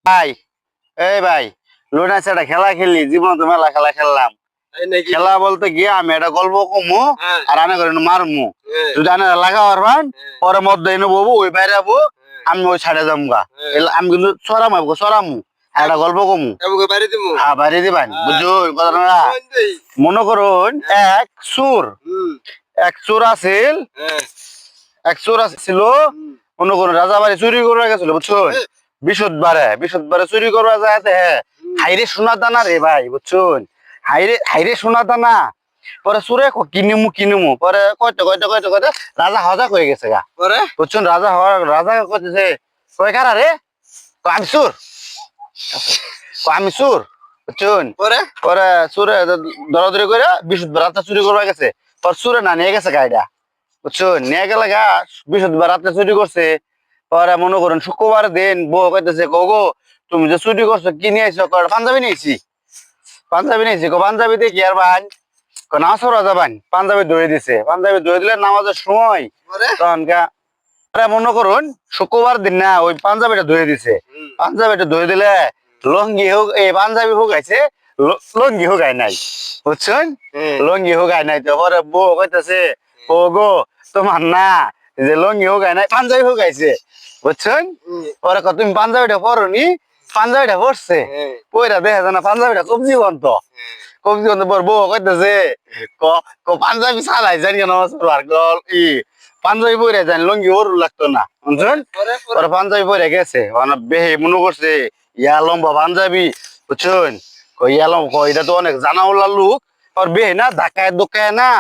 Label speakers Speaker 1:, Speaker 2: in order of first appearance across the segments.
Speaker 1: ভাই এই ভাই লোনা একটা খেলা খেললি জীবন তো মেলা খেলা খেললাম। খেলা বলতে গিয়ে আমি একটা গল্প কমু আর আনে করে মারমু। যদি আনে লাগা পারবান পরে মধ্যে এনে ববু ওই বাইরে যাবো আমি ওই ছাড়ে যামগা। আমি কিন্তু চড়ামু একটা গল্প কমু হ্যাঁ বাইরে দিবান বুঝছো কথাটা। মনে করুন এক চোর আছিল মনে করুন রাজা বাড়ি চুরি করে গেছিল বুঝছো বিশুদ্ধবারে চুরি করবা যায় হাইরে সোনা দানা রে ভাই বুঝছুন হাইরে সোনা দানা পরে চোরে কিনিমু পরে কয়তে রাজা হজাক হয়ে গেছে গা বুঝছুন রাজা কইতেছে কয় কারা রে আমি চোর বুঝছুন পরে চোরে দরাদরি করে বিশুদ্ধবার রাতে চুরি করবা গেছে পর চোরে না নিয়ে গেছে গাড়িটা বুঝছুন নিয়ে গেলে গা বিশুদ্ধবার রাতে চুরি করছে। পরে মনে করুন শুক্রবার দিন বউ কইতেছে গো তুমি যে চুরি করছো কি নিয়ে আইছো পাঞ্জাবি নিয়েছি পাঞ্জাবি দিয়ে কি আর বান নামাজ পড়া যাবান পাঞ্জাবি ধরে দিছে পাঞ্জাবি ধরে দিলে নামাজের সময় তখন মনে করুন শুক্রবার দিন না ওই পাঞ্জাবিটা ধরে দিছে পাঞ্জাবিটা ধরে দিলে লঙ্গি হোক এই পাঞ্জাবি হোক আইছে লঙ্গি হোক আই নাই বুঝছেন লঙ্গি হোক আই নাই তো পরে বউ কইতেছে ও গো তোমার না যে লঙ্গি হোক আই নাই পাঞ্জাবি হোক আইছে বুঝছেন পরে তুমি পাঞ্জাবিটা পরনি পাঞ্জাবিটা পরছে পয়রা দেখা যায় না পাঞ্জাবিটা কবজি বন্ত পর বউ কইতেছে পাঞ্জাবি চালাই জানি নামাজ পড়বার গল পাঞ্জাবি পরে জানি লঙ্গি ওর লাগতো না বুঝছেন পরে পাঞ্জাবি পরে গেছে বেহে মনে করছে ইয়া লম্বা পাঞ্জাবি বুঝছেন এটা তো অনেক জানাওয়ালা লোক আর বেহে না ধাক্কায় না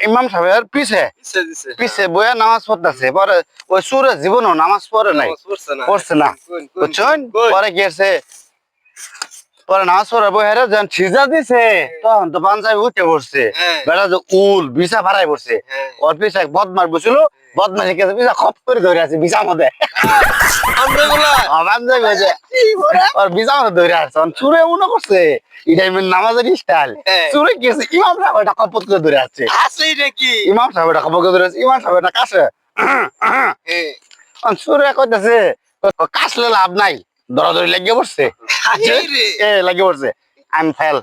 Speaker 1: ইমাম সাহেবের পিছে বইয়া নামাজ পড়তেছে পরে ওই সুরের জীবনও নামাজ পড়ে নাই পড়ছে না বুঝছেন পরে গেছে পরে নামাজ পড়ার বইহারে যখন সিজা দিছে তখন তো পাঞ্জাবি উঠে পড়ছে বেড়া যে উল বিছা ভাড়াই পড়ছে ওর পিছা বদমার বসছিল বদমাসি গেছে পিছা খপ করে ধরে আছে বিছা মধ্যে পাঞ্জাবি হয়েছে ওর বিছা মধ্যে ধরে আছে চুরে মনে করছে এটাই নামাজের স্টাইল চুরে গেছে ইমাম সাহেব এটা কপত করে ধরে আছে ইমাম সাহেব এটা কপত করে ধরে আছে ইমাম সাহেব এটা কাছে চুরে কইতেছে কাশলে লাভ নাই দরাদরি লাগিয়ে পড়ছে লাগিয়ে পড়ছে আমি ফেল